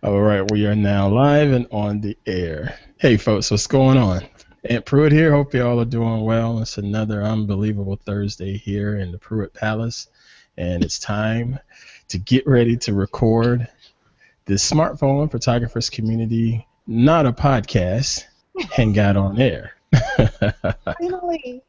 All right, we are now live and on the air. Hey, folks, what's going on? Ant Pruitt here. Hope you all are doing well. It's another unbelievable Thursday here in the Pruitt Palace, and it's time to get ready to record this smartphone photographers community, not a podcast, hangout on air. Finally.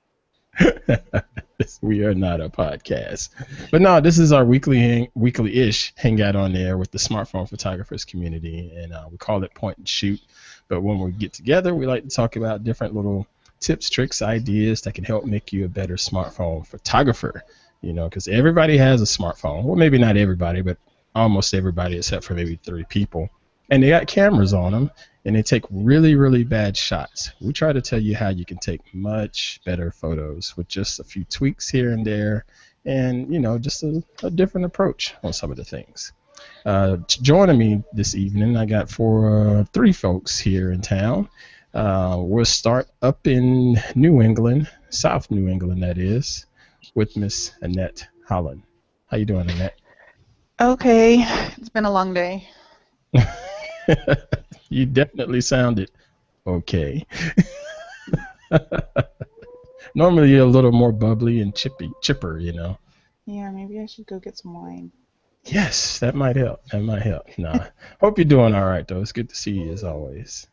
We are not a podcast, but no, this is our weekly-ish hangout on air with the smartphone photographers community, and we call it point and shoot. But when we get together, we like to talk about different little tips, tricks, ideas that can help make you a better smartphone photographer. You know, because everybody has a smartphone. Well, maybe not everybody, but almost everybody except for maybe 3 people, and they got cameras on them. And they take really, really bad shots. We try to tell you how you can take much better photos with just a few tweaks here and there, and just a different approach on some of the things. Joining me this evening, I got 3 folks here in town. We'll start up in New England, South New England, that is, with Miss Annette Holland. How you doing, Annette? Okay, it's been a long day. You definitely sounded okay. Normally you're a little more bubbly and chipper, Yeah, maybe I should go get some wine. Yes, that might help. Nah. Hope you're doing all right, though. It's good to see you, as always.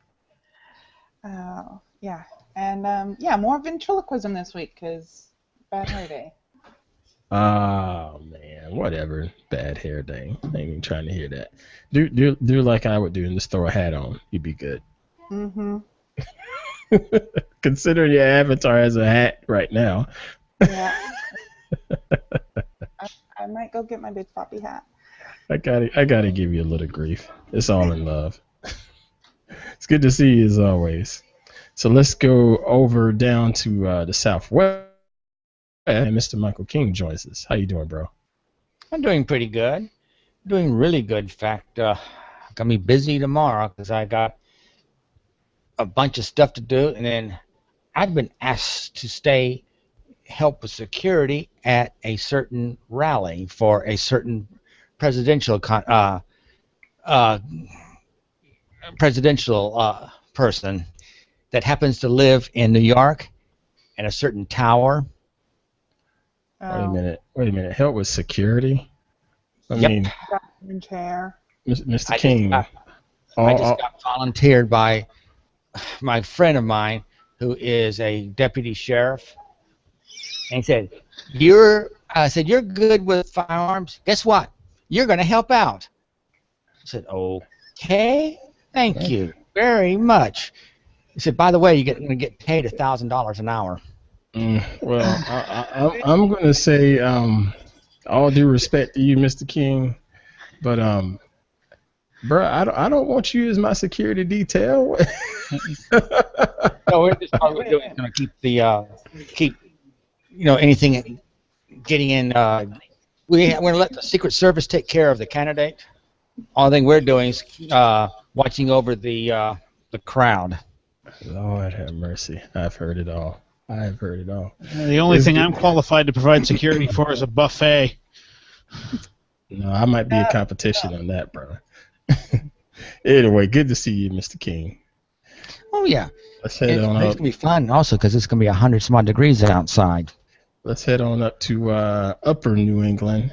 Yeah. And, more ventriloquism this week, because bad hair day. Oh, man. Whatever. Bad hair day. I ain't even trying to hear that. Do like I would do and just throw a hat on. You'd be good. Mm-hmm. Considering your avatar has a hat right now. Yeah. I might go get my big floppy hat. I gotta give you a little grief. It's all in love. It's good to see you as always. So let's go over down to the Southwest, and Mr. Michael King joins us. How you doing, bro? I'm doing pretty good. Doing really good. In fact, gonna be busy tomorrow because I got a bunch of stuff to do, and then I've been asked to help with security at a certain rally for a certain presidential person that happens to live in New York in a certain tower. Wait a minute. Help with security? I mean, chair. Mr. King. I just got volunteered by my friend of mine who is a deputy sheriff. And he said, you're good with firearms. Guess what? You're going to help out. I said, okay, thank you very much. He said, by the way, you're going to get paid $1,000 an hour. Well, I'm going to say all due respect to you, Mr. King, but bro, I don't want you as my security detail. No, we're just going to keep anything getting in. We're going to let the Secret Service take care of the candidate. All thing we're doing is watching over the crowd. Lord have mercy. I've heard it all. The only thing I'm qualified to provide security for is a buffet. No, I might be a competition on that, bro. Anyway, good to see you, Mr. King. Oh, yeah. Let's head on up. It's going to be fun also because it's going to be 100-some-odd degrees outside. Let's head on up to Upper New England.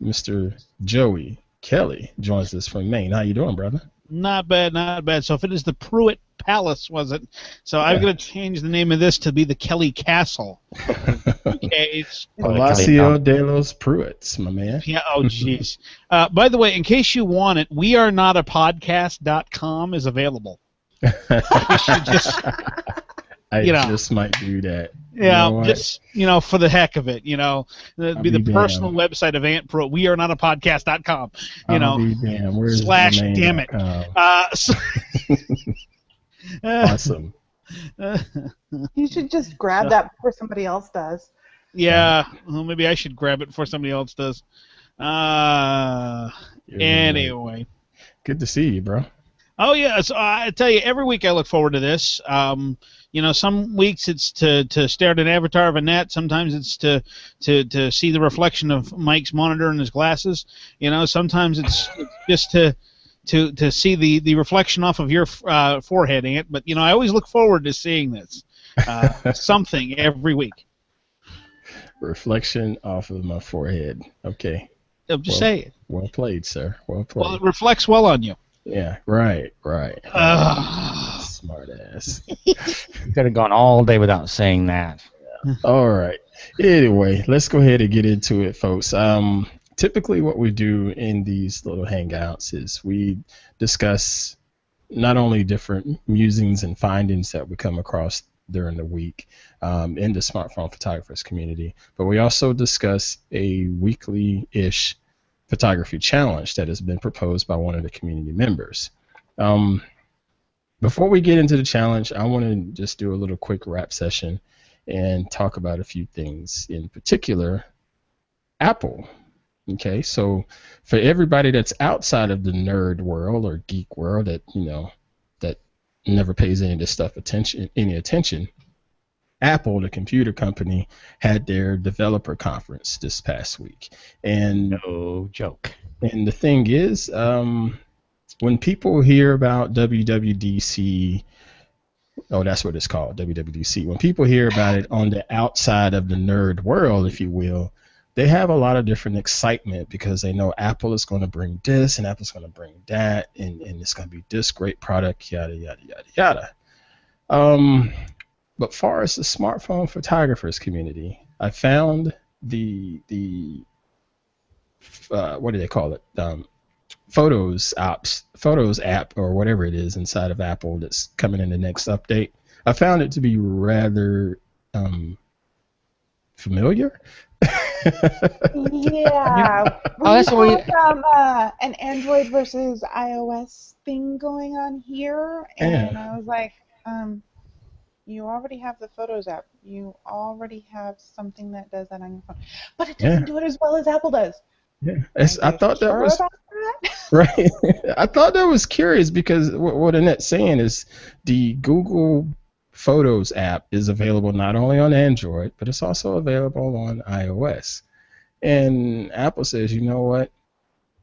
Mr. Joey Kelley joins us from Maine. How you doing, brother? Not bad. So if it is the Pruitt Palace, was it? So I'm going to change the name of this to be the Kelley Castle. Okay. Palacio de los Pruitts, my man. Yeah. Oh, jeez. By the way, in case you want it, wearenotapodcast.com is available. We should just, just might do that. Yeah, just for the heck of it, it'd be the personal website of Ant Pruitt. Wearenotapodcast.com. /damn it. Awesome. You should just grab that before somebody else does. Yeah, well, maybe I should grab it before somebody else does. Anyway. Good to see you, bro. Oh, yeah. So I tell you, every week I look forward to this. Some weeks it's to stare at an avatar of Annette. Sometimes it's to see the reflection of Mike's monitor in his glasses. Sometimes it's just to to see the reflection off of your forehead, Ant. But I always look forward to seeing this something every week. Reflection off of my forehead. Okay. I'm just saying. Well played, sir. Well played. Well, it reflects well on you. Yeah. Right. Smart ass. You could have gone all day without saying that. All right. Anyway, let's go ahead and get into it, folks. Typically what we do in these little hangouts is we discuss not only different musings and findings that we come across during the week in the smartphone photographers community, but we also discuss a weekly-ish photography challenge that has been proposed by one of the community members. Before we get into the challenge, I want to just do a little quick wrap session and talk about a few things, in particular, Apple. Okay, so for everybody that's outside of the nerd world or geek world that that never pays any of this stuff any attention, Apple, the computer company, had their developer conference this past week, and no joke. And the thing is, when people hear about WWDC, oh, that's what it's called, WWDC. When people hear about it on the outside of the nerd world, if you will, they have a lot of different excitement because they know Apple is going to bring this and Apple's going to bring that, and it's going to be this great product, yada, yada, yada, yada. But far as the smartphone photographers community, I found the what do they call it? Photos app or whatever it is inside of Apple that's coming in the next update. I found it to be rather familiar. Yeah, that's what an Android versus iOS thing going on here, and I was like, you already have the Photos app. You already have something that does that on your phone, but it doesn't do it as well as Apple does. Yeah, I thought that was right. I thought that was curious because what Annette's saying is the Google Photos app is available not only on Android, but it's also available on iOS. And Apple says, you know what?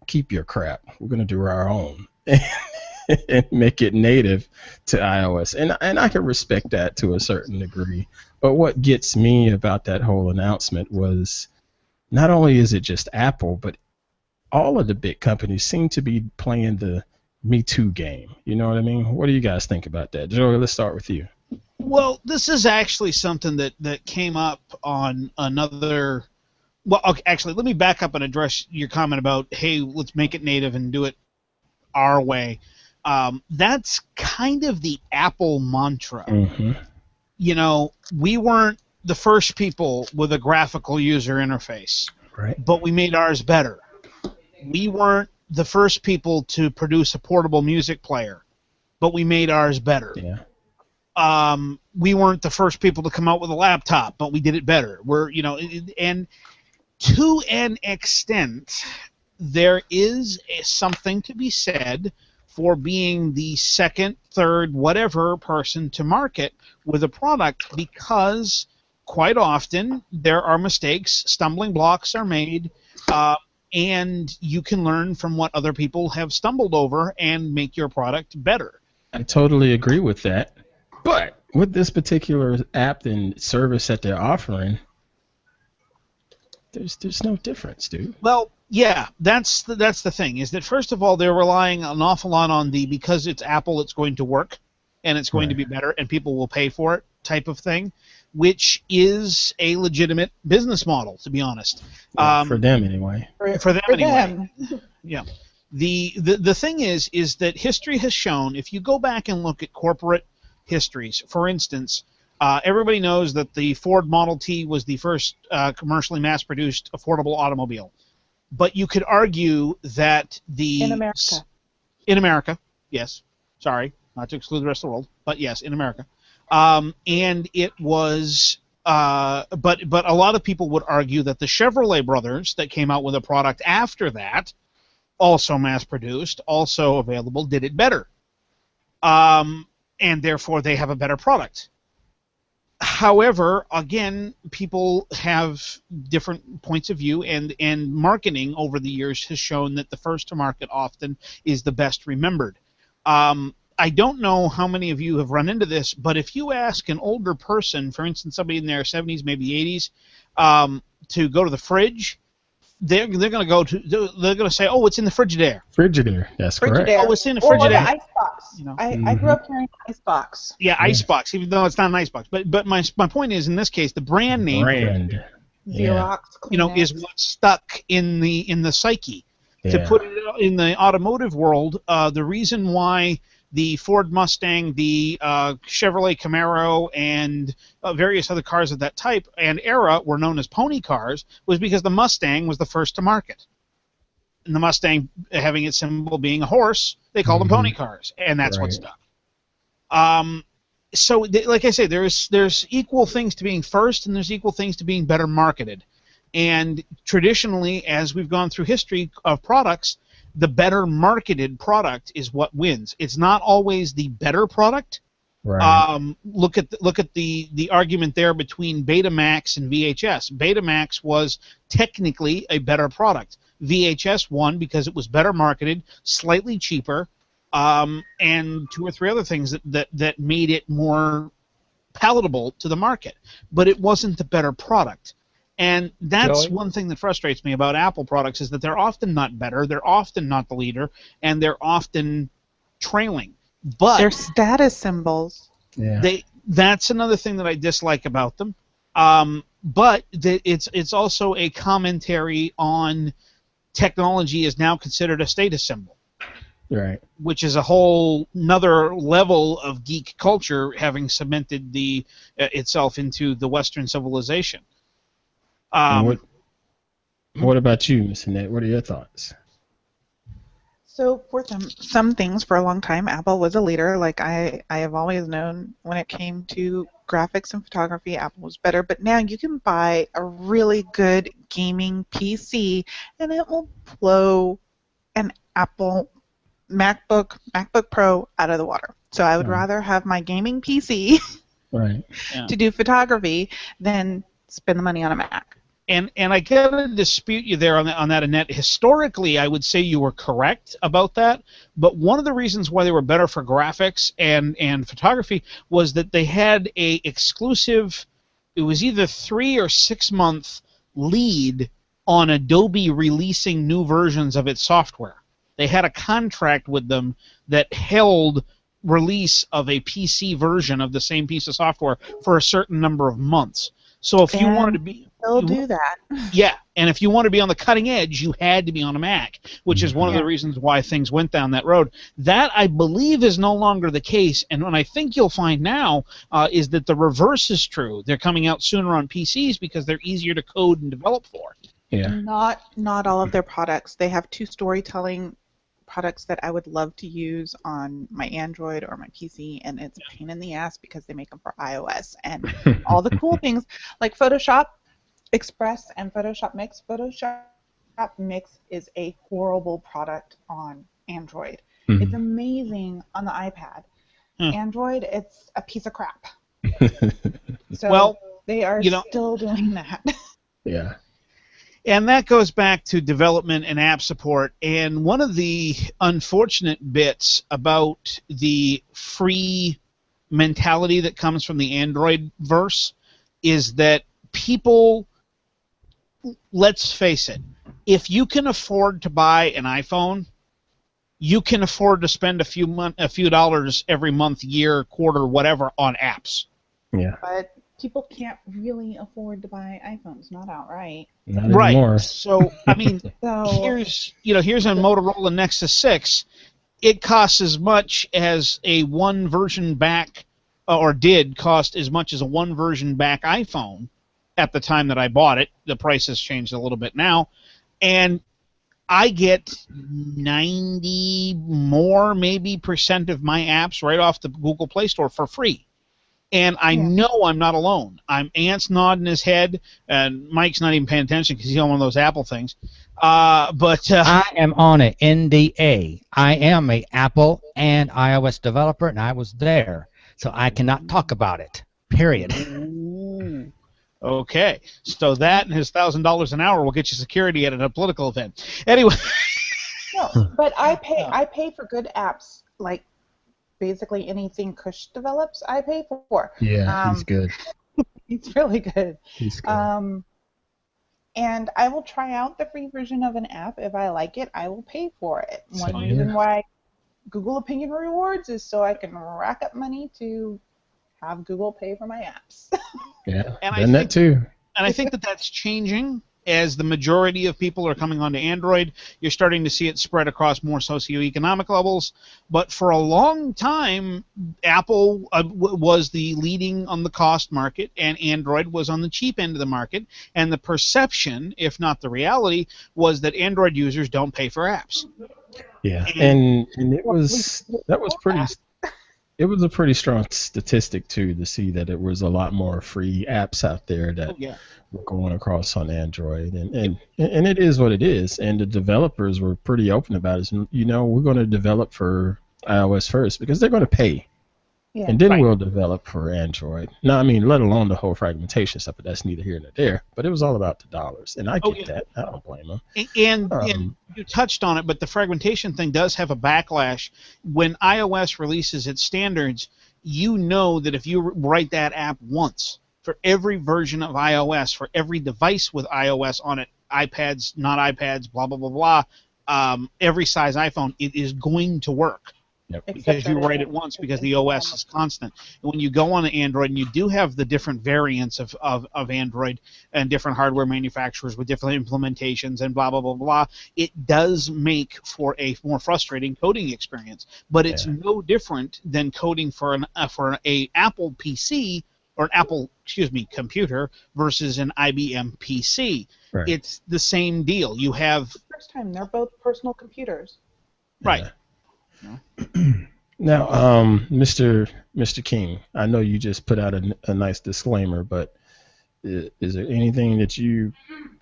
Keep your crap. We're going to do our own and make it native to iOS. And I can respect that to a certain degree. But what gets me about that whole announcement was not only is it just Apple, but all of the big companies seem to be playing the Me Too game. You know what I mean? What do you guys think about that? Joey, let's start with you. Well, this is actually something that came up on another. Well, okay, actually, let me back up and address your comment about, hey, let's make it native and do it our way. That's kind of the Apple mantra. Mm-hmm. We weren't the first people with a graphical user interface, right? But we made ours better. We weren't the first people to produce a portable music player, but we made ours better. Yeah. We weren't the first people to come out with a laptop, but we did it better. And to an extent, there is something to be said for being the second, third, whatever person to market with a product, because quite often there are mistakes, stumbling blocks are made, and you can learn from what other people have stumbled over and make your product better. I totally agree with that. But with this particular app and service that they're offering, there's no difference, dude. Well, yeah, that's the thing, is that first of all, they're relying an awful lot on because it's Apple, it's going to work, and it's going to be better, and people will pay for it type of thing, which is a legitimate business model, to be honest. For them anyway. For them anyway. Yeah. The thing is that history has shown, if you go back and look at corporate histories, for instance, everybody knows that the Ford Model T was the first commercially mass-produced affordable automobile. But you could argue that in America, yes. Sorry, not to exclude the rest of the world, but yes, in America. And it was, but a lot of people would argue that the Chevrolet brothers that came out with a product after that, also mass-produced, also available, did it better. And therefore they have a better product. However, again, people have different points of view, and marketing over the years has shown that the first to market often is the best remembered. I don't know how many of you have run into this, but if you ask an older person, for instance, somebody in their 70s, maybe 80s, to go to the fridge, they're going to say, "Oh, it's in the Frigidaire." Frigidaire, that's correct. Oh, it's in the Or Frigidaire. the icebox. You know. I grew up hearing icebox. Yeah, icebox, even though it's not an icebox. But my point is, in this case, the brand name, Xerox, Kleenex. is what's stuck in the psyche. Yeah. To put it in the automotive world, the reason why the Ford Mustang, the Chevrolet Camaro, and various other cars of that type and era were known as pony cars was because the Mustang was the first to market. And the Mustang, having its symbol being a horse, they called them pony cars, and that's what stuck. So, like I say, there's equal things to being first, and there's equal things to being better marketed. And traditionally, as we've gone through history of products, the better marketed product is what wins. It's not always the better product. Right. Look at the argument there between Betamax and VHS. Betamax was technically a better product. VHS won because it was better marketed, slightly cheaper, and two or three other things that made it more palatable to the market. But it wasn't the better product. And that's Joey? one thing that frustrates me about Apple products is that they're often not better, they're often not the leader, and they're often trailing. But They're status symbols. Yeah. that's another thing that I dislike about them. But it's also a commentary on technology is now considered a status symbol. Right. Which is a whole another level of geek culture having cemented itself into the Western civilization. What about you, Miss Annette? What are your thoughts? So for some things, for a long time, Apple was a leader. Like I have always known when it came to graphics and photography, Apple was better. But now you can buy a really good gaming PC, and it will blow an Apple MacBook Pro out of the water. So I would rather have my gaming PC to do photography than spend the money on a Mac. And I gotta dispute you there on that, Annette. Historically, I would say you were correct about that. But one of the reasons why they were better for graphics and photography was that they had a exclusive. It was either 3 or 6 month lead on Adobe releasing new versions of its software. They had a contract with them that held release of a PC version of the same piece of software for a certain number of months. So if you wanted to be, they'll do that. Yeah, and if you want to be on the cutting edge, you had to be on a Mac, which is one of the reasons why things went down that road. That, I believe, is no longer the case, and what I think you'll find now is that the reverse is true. They're coming out sooner on PCs because they're easier to code and develop for. Yeah. Not all of their products. They have 2 storytelling products that I would love to use on my Android or my PC, and it's a pain in the ass because they make them for iOS. And all the cool things like Photoshop Express and Photoshop Mix. Photoshop Mix is a horrible product on Android. It's amazing on the iPad. Android, it's a piece of crap. So they are still doing that. Yeah. And that goes back to development and app support. And one of the unfortunate bits about the free mentality that comes from the Android verse is that people, let's face it, if you can afford to buy an iPhone, you can afford to spend a few dollars every month, year, quarter, whatever on apps. Yeah. But people can't really afford to buy iPhones, not outright. Not anymore. So I mean, here's a Motorola Nexus 6. It costs as much as a one version back, or did cost as much as a one version back iPhone at the time that I bought it. The price has changed a little bit now, and I get 90 more maybe percent of my apps right off the Google Play Store for free. And I know I'm not alone. Ant's nodding his head, and Mike's not even paying attention because he's on one of those Apple things. But I am on an NDA. I am a Apple and iOS developer, and I was there, so I cannot talk about it. Period. Okay, so that and his $1,000 an hour will get you security at a political event. Anyway. No, but I pay for good apps, like basically anything Kush develops, I pay for. Yeah, he's good. He's really good. He's good. And I will try out the free version of an app. If I like it, I will pay for it. One Same reason here. why Google Opinion Rewards is so I can rack up money to have Google pay for my apps. Yeah, And done that too. And I think that that's changing as the majority of people are coming onto Android. You're starting to see it spread across more socioeconomic levels. But for a long time, Apple was the leading on the cost market, and Android was on the cheap end of the market. And the perception, if not the reality, was that Android users don't pay for apps. Yeah, and it was a pretty strong statistic too to see that it was a lot more free apps out there that were going across on Android, and it is what it is. And the developers were pretty open about it. You know, we're going to develop for iOS first because they're going to pay. Yeah. And then we'll develop for Android. Now, I mean, let alone the whole fragmentation stuff, but that's neither here nor there. But it was all about the dollars, and I get that. I don't blame them. And you touched on it, but the fragmentation thing does have a backlash. When iOS releases its standards, you know that if you write that app once, for every version of iOS, for every device with iOS on it, iPads, not iPads, blah, blah, blah, blah, every size iPhone, it is going to work. Yep. Because you write it once because the OS is constant. And when you go on to Android and you do have the different variants of Android and different hardware manufacturers with different implementations and blah, blah, blah, blah, it does make for a more frustrating coding experience. But it's no different than coding for an Apple PC or an Apple, computer versus an IBM PC. Right. It's the same deal. You have... First time, they're both personal computers. Right. Yeah. Now, Mr. King, I know you just put out a nice disclaimer, but is there anything that you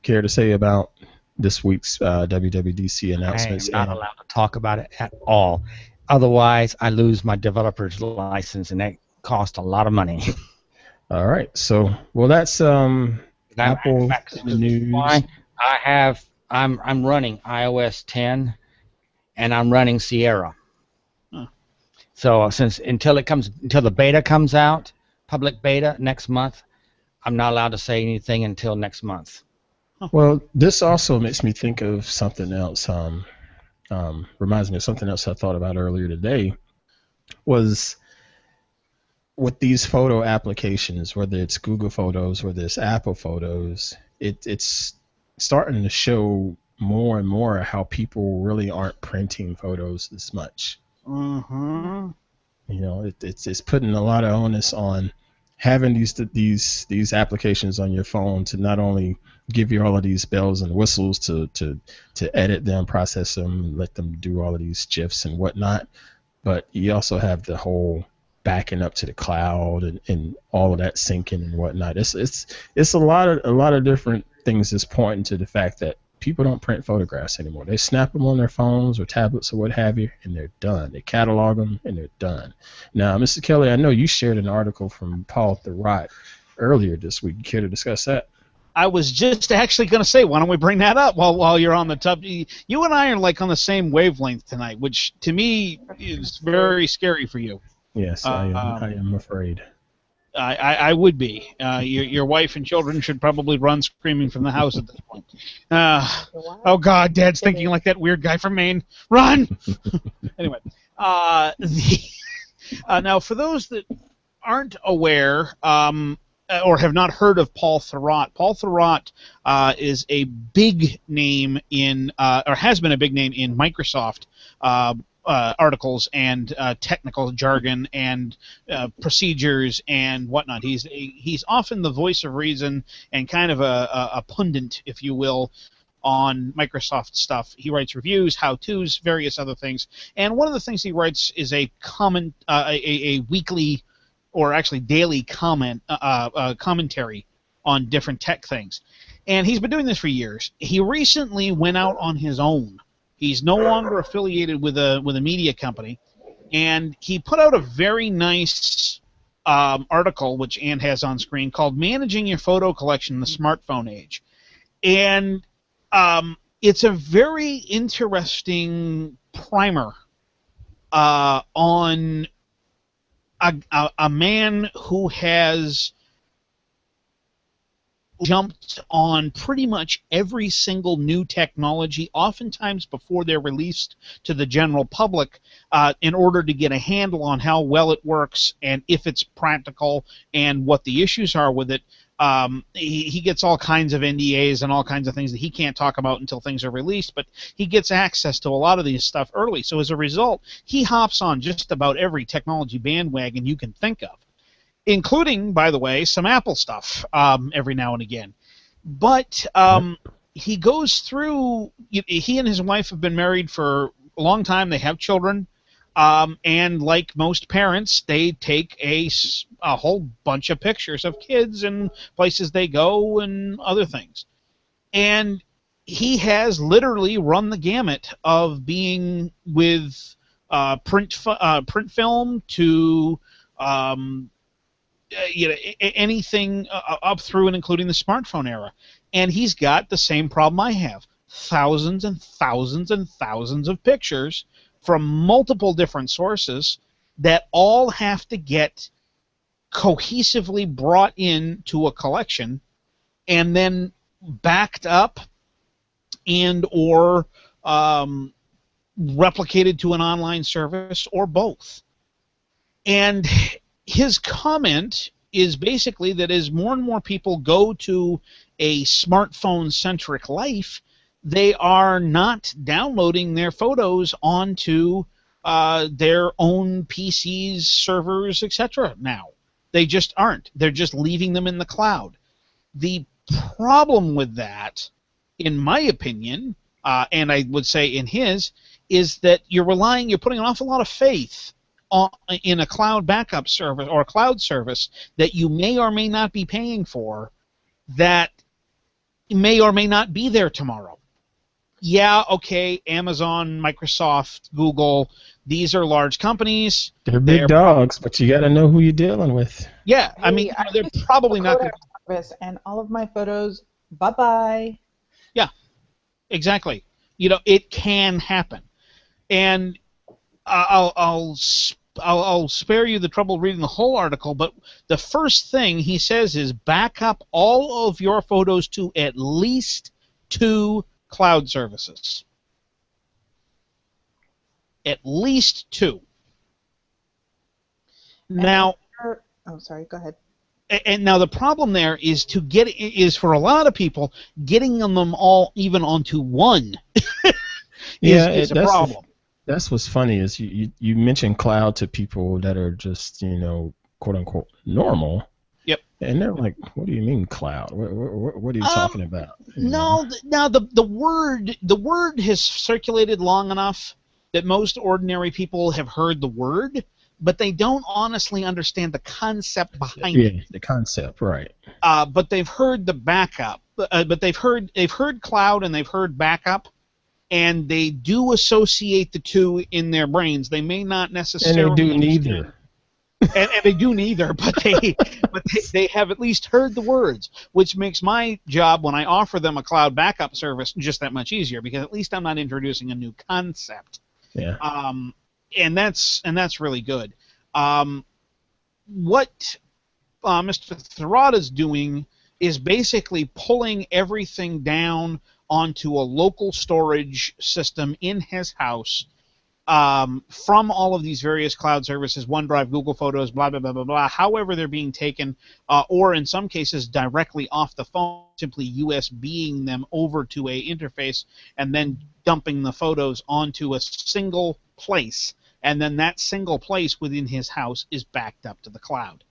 care to say about this week's WWDC announcements? I am not allowed to talk about it at all. Otherwise, I lose my developer's license, and that costs a lot of money. All right. So, well, that's Apple in the news. I'm running iOS 10, and I'm running Sierra. So until the beta comes out, public beta next month, I'm not allowed to say anything until next month. Well, this also makes me think of something else. Reminds me of something else I thought about earlier today. Was with these photo applications, whether it's Google Photos, whether it's Apple Photos, it's starting to show more and more how people really aren't printing photos as much. Mm-hmm. You know, it's putting a lot of onus on having these applications on your phone to not only give you all of these bells and whistles to edit them, process them, let them do all of these GIFs and whatnot, but you also have the whole backing up to the cloud and all of that syncing and whatnot. It's a lot of different things that's pointing to the fact that people don't print photographs anymore. They snap them on their phones or tablets or what have you, and they're done. They catalog them, and they're done. Now, Mr. Kelley, I know you shared an article from Paul Thurrott earlier this week. You care to discuss that? I was just actually going to say, why don't we bring that up while you're on the top? You and I are like on the same wavelength tonight, which to me is very scary for you. Yes, I am afraid. I would be. Your wife and children should probably run screaming from the house at this point. Oh God, Dad's thinking like that weird guy from Maine. Run! Anyway, now for those that aren't aware or have not heard of Paul Thurrott is a big name in, or has been a big name in Microsoft articles and technical jargon and procedures and whatnot. He's often the voice of reason and kind of a pundit, if you will, on Microsoft stuff. He writes reviews, how-tos, various other things. And one of the things he writes is a weekly or actually daily commentary on different tech things. And he's been doing this for years. He recently went out on his own. He's no longer affiliated with a media company, and he put out a very nice article, which Ant has on screen, called "Managing Your Photo Collection in the Smartphone Age," and it's a very interesting primer on a man who has jumped on pretty much every single new technology, oftentimes before they're released to the general public, in order to get a handle on how well it works and if it's practical and what the issues are with it. He gets all kinds of NDAs and all kinds of things that he can't talk about until things are released, but he gets access to a lot of these stuff early. So as a result, he hops on just about every technology bandwagon you can think of, including, by the way, some Apple stuff every now and again. But he goes through, he and his wife have been married for a long time. They have children. And like most parents, they take a whole bunch of pictures of kids and places they go and other things. And he has literally run the gamut of being with print film to anything up through and including the smartphone era. And he's got the same problem I have. Thousands and thousands and thousands of pictures from multiple different sources that all have to get cohesively brought into a collection and then backed up and or replicated to an online service or both. And his comment is basically that as more and more people go to a smartphone-centric life, they are not downloading their photos onto their own PCs, servers, etc. now. They just aren't. They're just leaving them in the cloud. The problem with that, in my opinion, and I would say in his, is that you're putting an awful lot of faith in a cloud backup service or a cloud service that you may or may not be paying for that may or may not be there tomorrow. Yeah, okay, Amazon, Microsoft, Google, these are large companies. They're big dogs, but you got to know who you're dealing with. Yeah, I mean, they're probably not going to... And all of my photos, bye-bye. Yeah, exactly. It can happen. And I'll spare you the trouble reading the whole article, but the first thing he says is back up all of your photos to at least 2 cloud services. At least 2. Now, oh, sorry, go ahead. And now the problem there is for a lot of people getting them all even onto one is a problem. That's what's funny is you mention cloud to people that are just quote unquote normal. Yep. And they're like, what do you mean cloud? What are you talking about? Now the word has circulated long enough that most ordinary people have heard the word, but they don't honestly understand the concept behind it. Yeah, the concept, right. But they've heard the backup. But they've heard cloud and they've heard backup, and they do associate the two in their brains. They may not necessarily. And they do neither. And they do neither, but they have at least heard the words, which makes my job when I offer them a cloud backup service just that much easier, because at least I'm not introducing a new concept. Yeah. And that's really good. What Mr. Tharada's doing is basically pulling everything down onto a local storage system in his house. From all of these various cloud services, OneDrive, Google Photos, blah, blah, blah, blah, blah, however they're being taken, or in some cases directly off the phone, simply USBing them over to a interface and then dumping the photos onto a single place, and then that single place within his house is backed up to the cloud,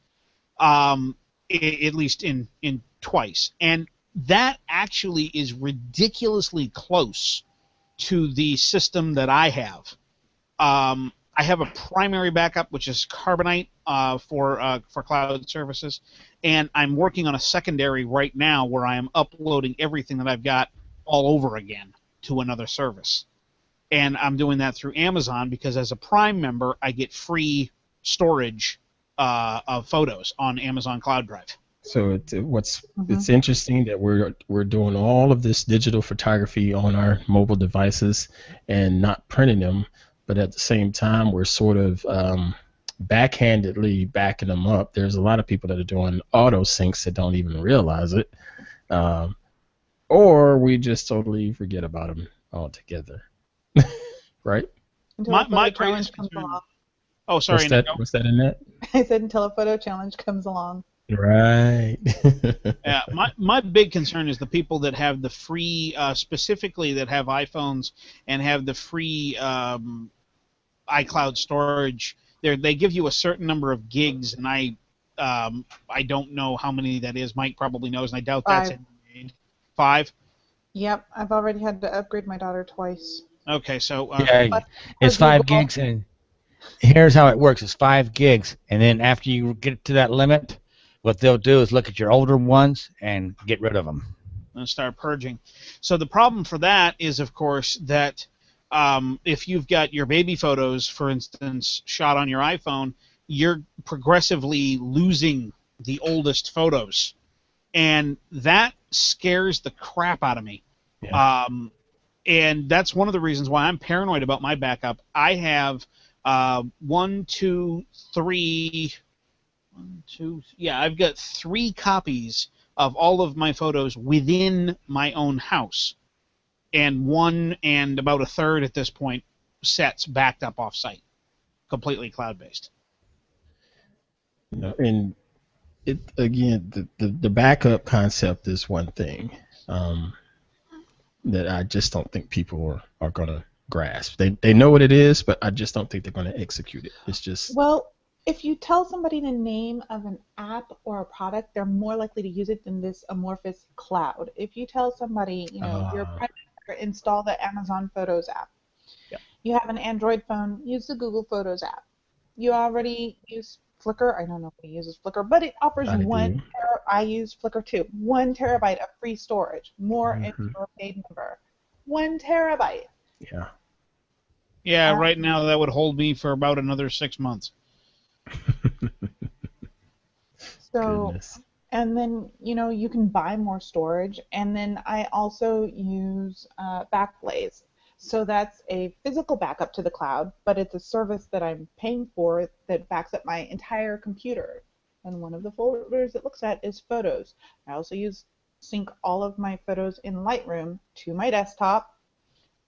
at least in twice. And that actually is ridiculously close to the system that I have. I have a primary backup, which is Carbonite for cloud services, and I'm working on a secondary right now where I am uploading everything that I've got all over again to another service. And I'm doing that through Amazon because as a Prime member, I get free storage of photos on Amazon Cloud Drive. So it's interesting that we're doing all of this digital photography on our mobile devices and not printing them, but at the same time we're sort of backhandedly backing them up. There's a lot of people that are doing auto syncs that don't even realize it, or we just totally forget about them altogether, right? Until My a photo greatest challenge comes concern. along. Oh, sorry. What's that, Annette? I said until a photo challenge comes along. Right. Yeah, my big concern is the people that have the free, specifically that have iPhones and have the free iCloud storage. They give you a certain number of gigs, and I don't know how many that is. Mike probably knows, and I doubt that's 5. it. 5? Yep, I've already had to upgrade my daughter twice. Okay, so Yeah, it's 5 gigs, and here's how it works. It's 5 gigs, and then after you get to that limit, what they'll do is look at your older ones and get rid of them. and start purging. So the problem for that is, of course, that if you've got your baby photos, for instance, shot on your iPhone, you're progressively losing the oldest photos. And that scares the crap out of me. Yeah. And that's one of the reasons why I'm paranoid about my backup. I have I've got 3 copies of all of my photos within my own house, and 1 and about a third at this point sets backed up off-site, completely cloud-based. And it again, the backup concept is one thing that I just don't think people are gonna grasp. They know what it is, but I just don't think they're gonna execute it. It's just if you tell somebody the name of an app or a product, they're more likely to use it than this amorphous cloud. If you tell somebody, your primary install the Amazon Photos app. Yeah. You have an Android phone, use the Google Photos app. You already use Flickr. I don't know if he uses Flickr, but it offers I use Flickr too. 1 terabyte of free storage, more if you're a paid member. 1 terabyte. Yeah. Yeah, right now that would hold me for about another 6 months. So, Goodness. and then, you can buy more storage. And then I also use Backblaze. So that's a physical backup to the cloud, but it's a service that I'm paying for that backs up my entire computer. And one of the folders it looks at is photos. I also sync all of my photos in Lightroom to my desktop,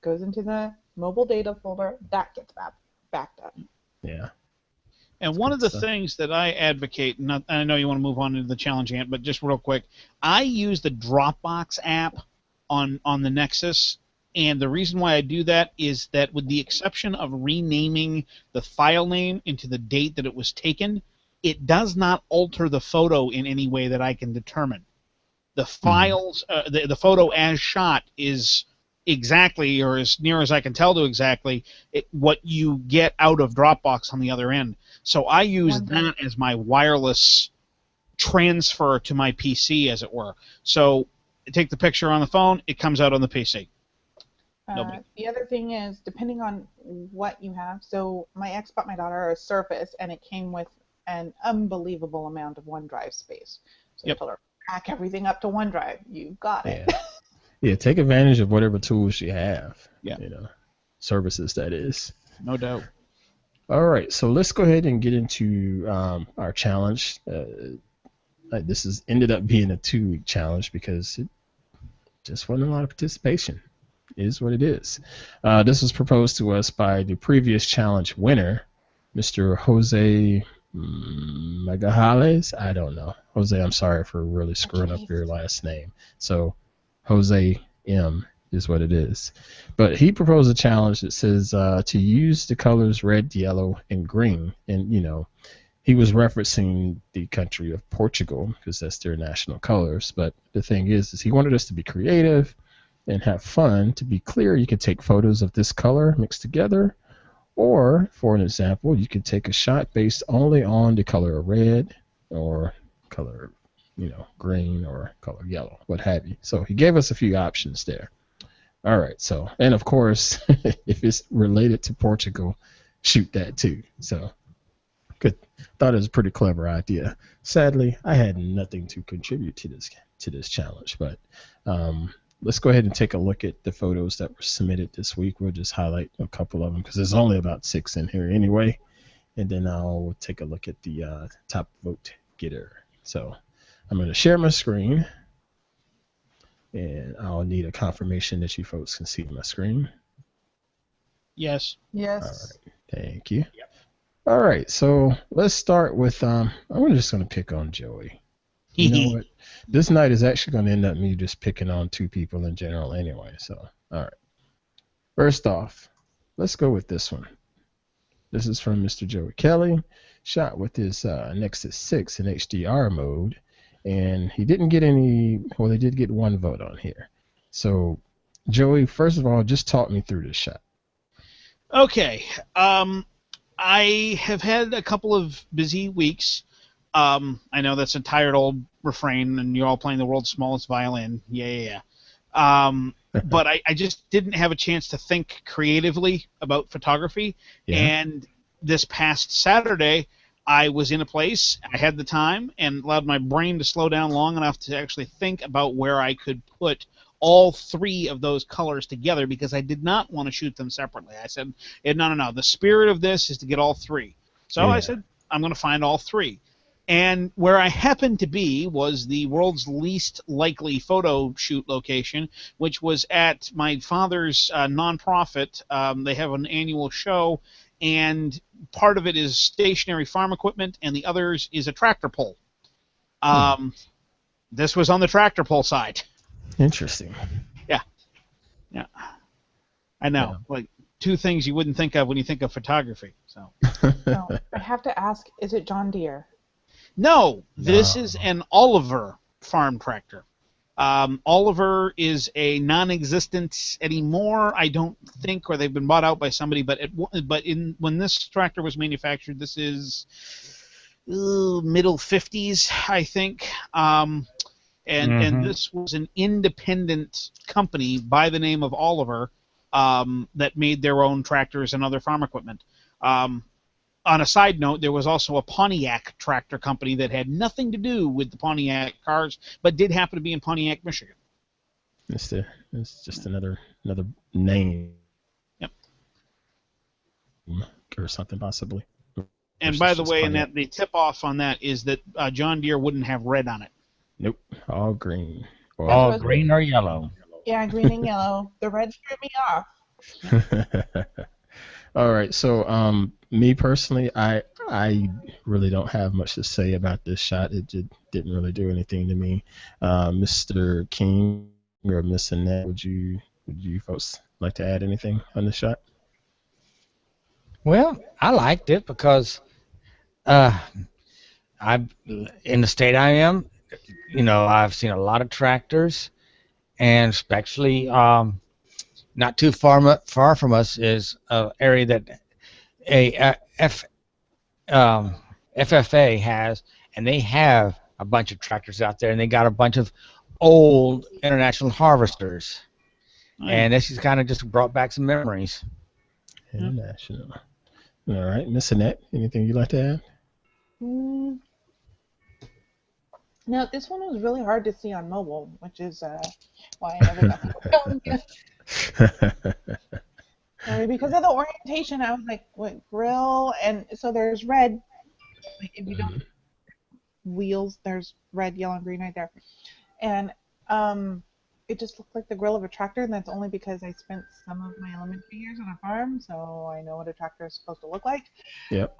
goes into the mobile data folder, that gets backed up. Yeah. And one of the things that I advocate, and I know you want to move on to the challenge, Ant, but just real quick, I use the Dropbox app on the Nexus, and the reason why I do that is that with the exception of renaming the file name into the date that it was taken, it does not alter the photo in any way that I can determine. The files, the photo as shot is exactly, or as near as I can tell to exactly, what you get out of Dropbox on the other end. So I use that as my wireless transfer to my PC, as it were. So I take the picture on the phone, it comes out on the PC. The other thing is, depending on what you have, so my ex bought my daughter a Surface, and it came with an unbelievable amount of OneDrive space. So I told her, back everything up to OneDrive. You got it. Yeah, take advantage of whatever tools you have. Yeah. Services, that is. No doubt. All right, so let's go ahead and get into our challenge. This has ended up being a 2-week challenge because it just wasn't a lot of participation. It is what it is. This was proposed to us by the previous challenge winner, Mr. Jose Magajales. I don't know. Jose, I'm sorry for really screwing up your last name. So Jose M is what it is. But he proposed a challenge that says to use the colors red, yellow, and green. And, he was referencing the country of Portugal because that's their national colors. But the thing is he wanted us to be creative and have fun. To be clear, you can take photos of this color mixed together, or for an example, you can take a shot based only on the color of red or color, green or color yellow, what have you. So he gave us a few options there. All right, so, and of course, if it's related to Portugal, shoot that too. So good. Thought it was a pretty clever idea. Sadly, I had nothing to contribute to this challenge, but let's go ahead and take a look at the photos that were submitted this week. We'll just highlight a couple of them because there's only about 6 in here anyway, and then I'll take a look at the top vote getter. So I'm going to share my screen, and I'll need a confirmation that you folks can see my screen. Yes. Yes. All right. Thank you. Yep. All right. So let's start with, I'm just going to pick on Joey. You know what? This night is actually going to end up me just picking on 2 people in general anyway. So, all right. First off, let's go with this one. This is from Mr. Joey Kelley, shot with his Nexus 6 in HDR mode. And he didn't get any, well, he did get 1 vote on here. So, Joey, first of all, just talk me through this shot. Okay. I have had a couple of busy weeks. I know that's a tired old refrain, and you're all playing the world's smallest violin. Yeah. But I just didn't have a chance to think creatively about photography. Yeah. And this past Saturday, I was in a place, I had the time, and allowed my brain to slow down long enough to actually think about where I could put all 3 of those colors together, because I did not want to shoot them separately. I said, no. The spirit of this is to get all 3. So I said, I'm going to find all 3. And where I happened to be was the world's least likely photo shoot location, which was at my father's nonprofit. They have an annual show, and part of it is stationary farm equipment, and the others is a tractor pull. This was on the tractor pull side. Interesting. Yeah. I know. Yeah. Like 2 things you wouldn't think of when you think of photography. So. No, I have to ask, is it John Deere? No, this is an Oliver farm tractor. Oliver is a non-existent anymore, I don't think, or they've been bought out by somebody. But when this tractor was manufactured, this is middle 50s, I think. And this was an independent company by the name of Oliver that made their own tractors and other farm equipment. On a side note, there was also a Pontiac tractor company that had nothing to do with the Pontiac cars, but did happen to be in Pontiac, Michigan. It's just another name. Yep. Or something possibly. And by the way, and that the tip-off on that is that John Deere wouldn't have red on it. Nope, all green. All green or yellow. Yeah, green and yellow. The red threw me off. All right, so me personally, I really don't have much to say about this shot. It didn't really do anything to me. Mr. King or Miss Annette, would you folks like to add anything on this shot? Well, I liked it because I'm in the state I am. I've seen a lot of tractors, and especially not too far from us is an area that FFA has, and they have a bunch of tractors out there, and they got a bunch of old international harvesters. Nice. And this has kind of just brought back some memories. International. All right, Miss Annette, anything you'd like to add? No, this one was really hard to see on mobile, which is why I never got to because of the orientation, I was like, what, grill? And so there's red. Like if you don't wheels, there's red, yellow, and green right there. And it just looked like the grill of a tractor, and that's only because I spent some of my elementary years on a farm, so I know what a tractor is supposed to look like. Yep.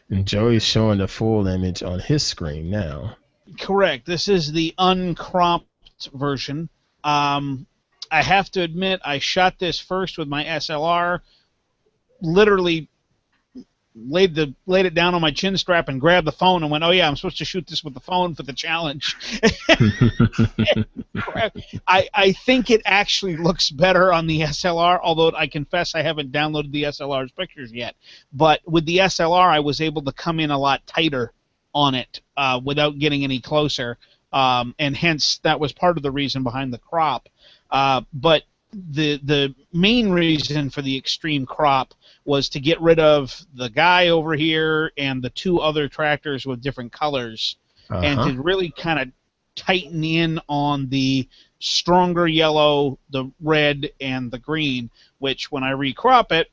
And Joey's showing the full image on his screen now. Correct. This is the uncropped version. I have to admit, I shot this first with my SLR, literally laid it down on my chin strap and grabbed the phone and went, oh yeah, I'm supposed to shoot this with the phone for the challenge. I think it actually looks better on the SLR, although I confess I haven't downloaded the SLR's pictures yet. But with the SLR, I was able to come in a lot tighter on it without getting any closer, and hence that was part of the reason behind the crop. But the main reason for the extreme crop was to get rid of the guy over here and the two other tractors with different colors, and to really kind of tighten in on the stronger yellow, the red, and the green, which when I recrop it,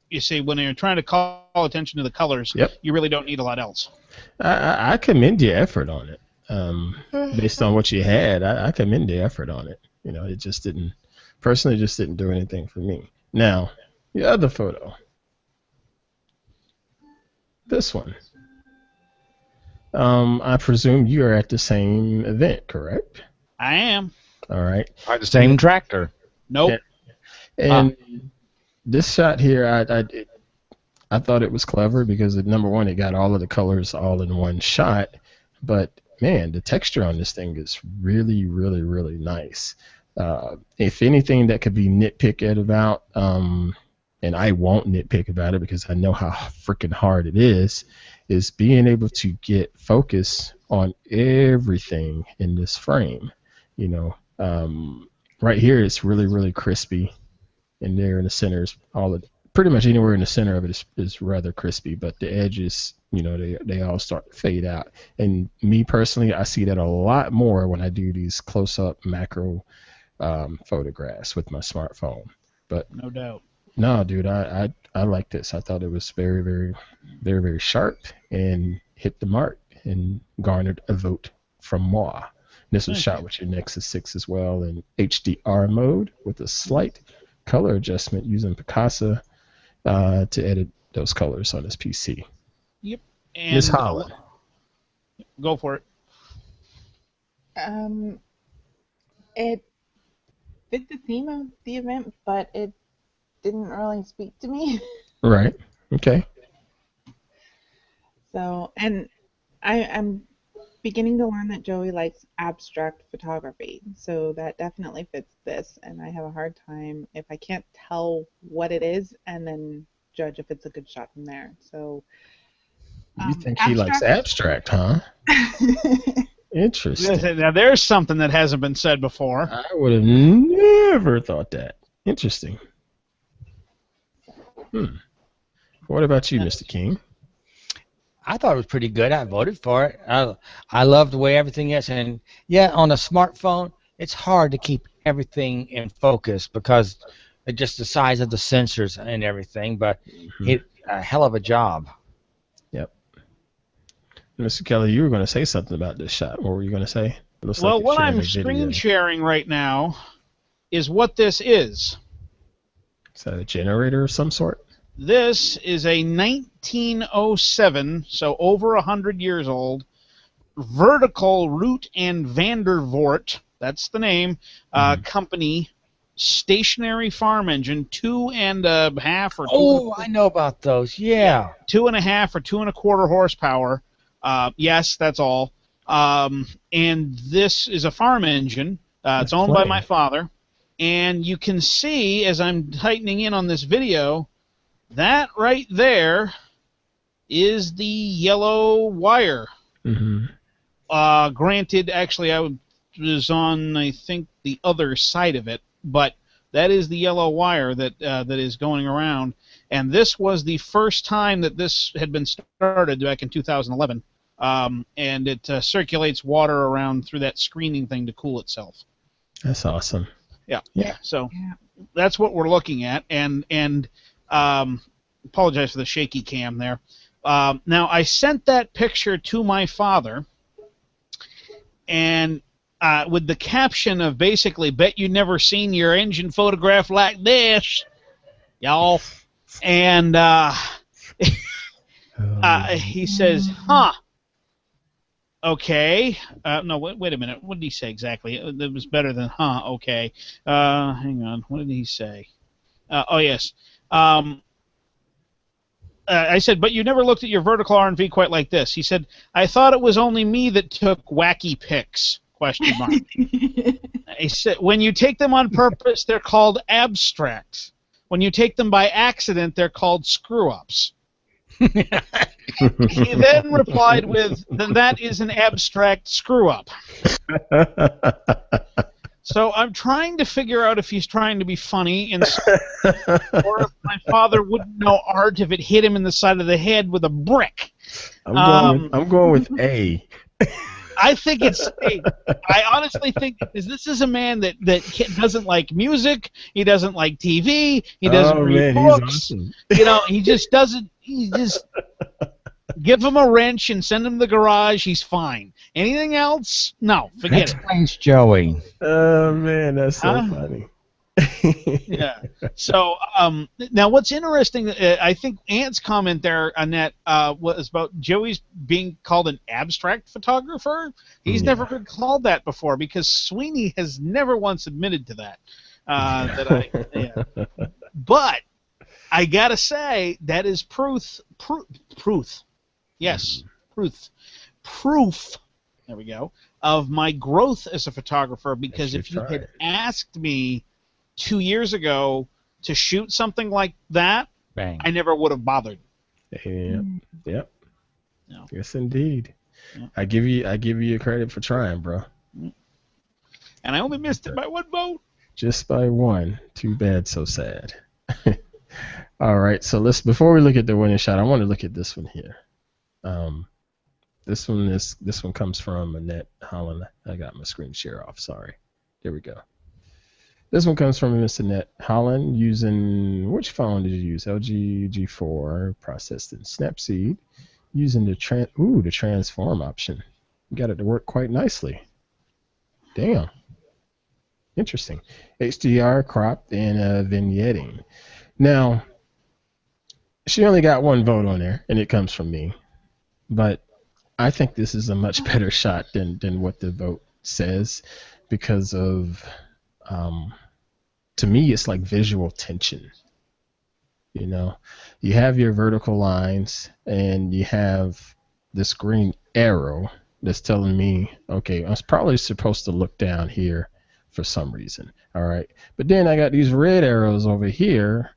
you see, when you're trying to call attention to the colors, you really don't need a lot else. I commend your effort on it. Based on what you had, I commend the effort on it. You know, it just didn't, personally, just didn't do anything for me. Now, the other photo, this one. I presume you are at the same event, correct? I am. All right. Are the same tractor? Nope. And this shot here, I thought it was clever because, number one, it got all of the colors all in one shot. But, man, the texture on this thing is really, really, really nice. If anything that could be nitpicked about, and I won't nitpick about it because I know how freaking hard it is being able to get focus on everything in this frame. You know, right here it's really, really crispy, and there in the center is pretty much anywhere in the center of it is rather crispy, but the edges, you know, they all start to fade out. And me personally, I see that a lot more when I do these close-up macro photographs with my smartphone. But no doubt. No, dude, I like this. I thought it was very, very, very, very sharp and hit the mark and garnered a vote from moi. This was shot with your Nexus 6 as well in HDR mode with a slight color adjustment using Picasa to edit those colors on this PC. Yep. And Miss Holland. Go for it. It fit the theme of the event, but it didn't really speak to me. Right. Okay. So, and I'm beginning to learn that Joey likes abstract photography, so that definitely fits this, and I have a hard time if I can't tell what it is and then judge if it's a good shot from there. So you think he likes abstract, huh? Interesting. Now there's something that hasn't been said before. I would have never thought that. Interesting. What about you, Mr. King? I thought it was pretty good. I voted for it. I love the way everything is, and yeah, on a smartphone, it's hard to keep everything in focus because of just the size of the sensors and everything. But it a hell of a job. Yep. Mr. Kelley, you were going to say something about this shot. What were you going to say? Well, what I'm screen sharing right now is what this is. Is that a generator of some sort? This is a 1907, so over 100 years old, vertical Root and Vandervoort, that's the name, company, stationary farm engine, 2.5 or 2. Oh, I know about those. Yeah. 2.5 or 2.25 horsepower. Yes, that's all. And this is a farm engine. It's owned by my father. And you can see, as I'm tightening in on this video, that right there is the yellow wire. Granted, actually, I was on, I think, the other side of it, but that is the yellow wire that that is going around. And this was the first time that this had been started back in 2011. And it circulates water around through that screening thing to cool itself. That's awesome. Yeah. So that's what we're looking at, and apologize for the shaky cam there. Now I sent that picture to my father, and with the caption of basically, "Bet you never seen your engine photographed like this, y'all." And he says, "Huh." Okay. No, wait a minute. What did he say exactly? It was better than, huh, okay. Hang on. What did he say? Oh, yes. I said, but you never looked at your vertical R&V quite like this. He said, I thought it was only me that took wacky pics, question mark. He said, when you take them on purpose, they're called abstracts. When you take them by accident, they're called screw-ups. He then replied with, then that is an abstract screw-up. So I'm trying to figure out if he's trying to be funny, or if my father wouldn't know art if it hit him in the side of the head with a brick. I'm going with A. I think it's. I honestly think this is a man that doesn't like music. He doesn't like TV. He doesn't read books. He's awesome. You know, he just doesn't. He just give him a wrench and send him to the garage. He's fine. Anything else? No, forget it. Explains Joey. Oh man, that's so funny. Yeah. So now, what's interesting? I think Ant's comment there, Annette, was about Joey's being called an abstract photographer. He's never been called that before because Sweeney has never once admitted to that. But I gotta say that is proof. Yes, proof. There we go. Of my growth as a photographer, because if you had asked me 2 years ago to shoot something like that, Bang. I never would have bothered. Yep. No. Yes, indeed. Yeah. I give you credit for trying, bro. And I only missed it by 1 vote. Just by 1. Too bad, so sad. All right, so before we look at the winning shot, I want to look at this one here. This one comes from Annette Holland. I got my screen share off. Sorry. There we go. This one comes from Miss Annette Holland using, which phone did you use? LG G4, processed in Snapseed, using the transform option. You got it to work quite nicely. Damn. Interesting. HDR, cropped, and vignetting. Now, she only got 1 vote on there, and it comes from me. But I think this is a much better shot than what the vote says because of, to me, it's like visual tension. You know, you have your vertical lines and you have this green arrow that's telling me, okay, I was probably supposed to look down here for some reason. All right. But then I got these red arrows over here.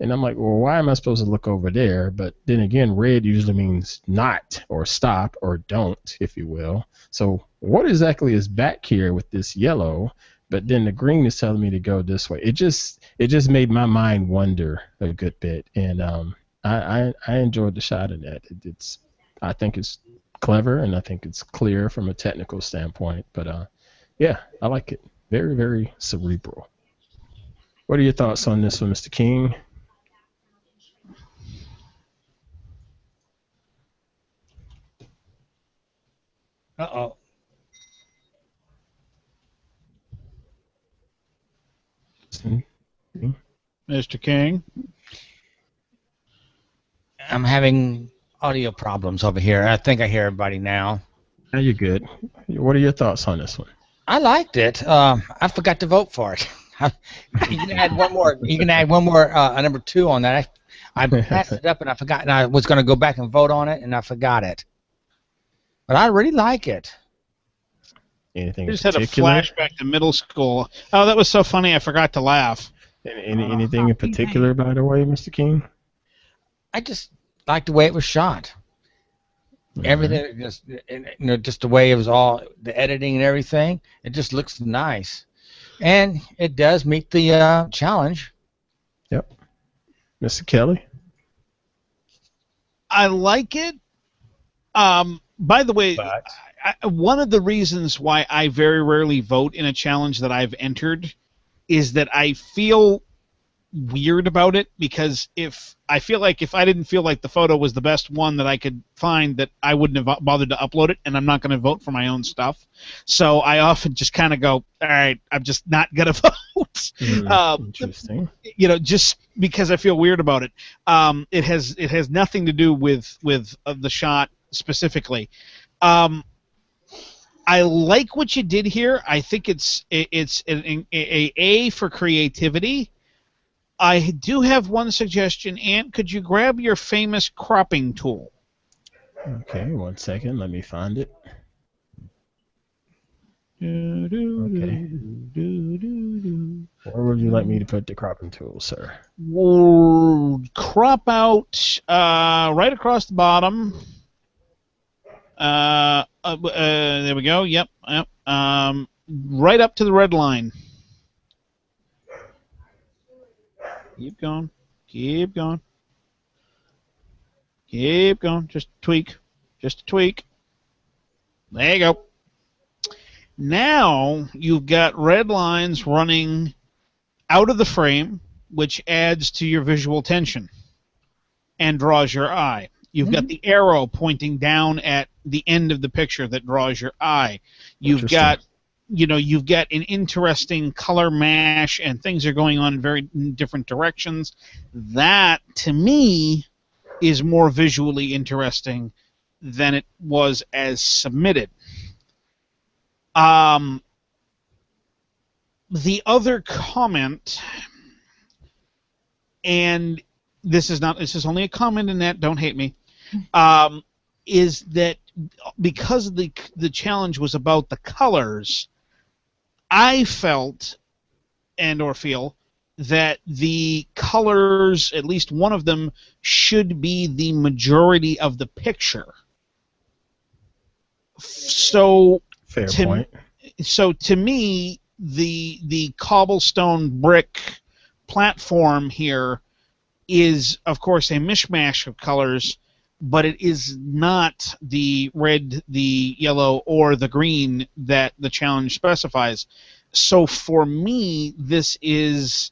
And I'm like, well, why am I supposed to look over there? But then again, red usually means not or stop or don't, if you will. So what exactly is back here with this yellow? But then the green is telling me to go this way. It just made my mind wander a good bit. And I enjoyed the shot of that. I think it's clever and I think it's clear from a technical standpoint. But yeah, I like it. Very, very cerebral. What are your thoughts on this one, Mr. King? Uh-oh. Mr. King? I'm having audio problems over here. I think I hear everybody now. Now you're good. What are your thoughts on this one? I liked it. I forgot to vote for it. You can add one more. You can add one more number 2 on that. I passed it up and I forgot. And I was going to go back and vote on it, and I forgot it. But I really like it. Anything I just had a flashback to middle school. Oh, that was so funny. I forgot to laugh. Anything in particular, by the way, Mr. King? I just liked the way it was shot. Everything, just the way it was all, the editing and everything. It just looks nice, and it does meet the challenge. Yep. Mr. Kelley? I like it. By the way, one of the reasons why I very rarely vote in a challenge that I've entered is that I feel weird about it, because if I didn't feel like the photo was the best one that I could find, that I wouldn't have bothered to upload it, and I'm not going to vote for my own stuff. So I often just kind of go, all right, I'm just not going to vote. Interesting. Just because I feel weird about it. It has nothing to do with the shot specifically. I like what you did here. I think it's an A for creativity. I do have one suggestion. Ant, could you grab your famous cropping tool? Okay, 1 second. Let me find it. Okay. Where would you like me to put the cropping tool, sir? Crop out right across the bottom. There we go. Yep. right up to the red line. Keep going. Keep going. Keep going. Just tweak. Just a tweak. There you go. Now you've got red lines running out of the frame, which adds to your visual tension and draws your eye. You've got the arrow pointing down at the end of the picture that draws your eye. You've got, you've got an interesting color mash, and things are going on in very different directions. That, to me, is more visually interesting than it was as submitted. The other comment, and this is only a comment, Annette, don't hate me, is that because the challenge was about the colors, I felt or feel that the colors, at least one of them, should be the majority of the picture. So fair point. So to me, the cobblestone brick platform here is, of course, a mishmash of colors, but it is not the red, the yellow, or the green that the challenge specifies. So for me, this is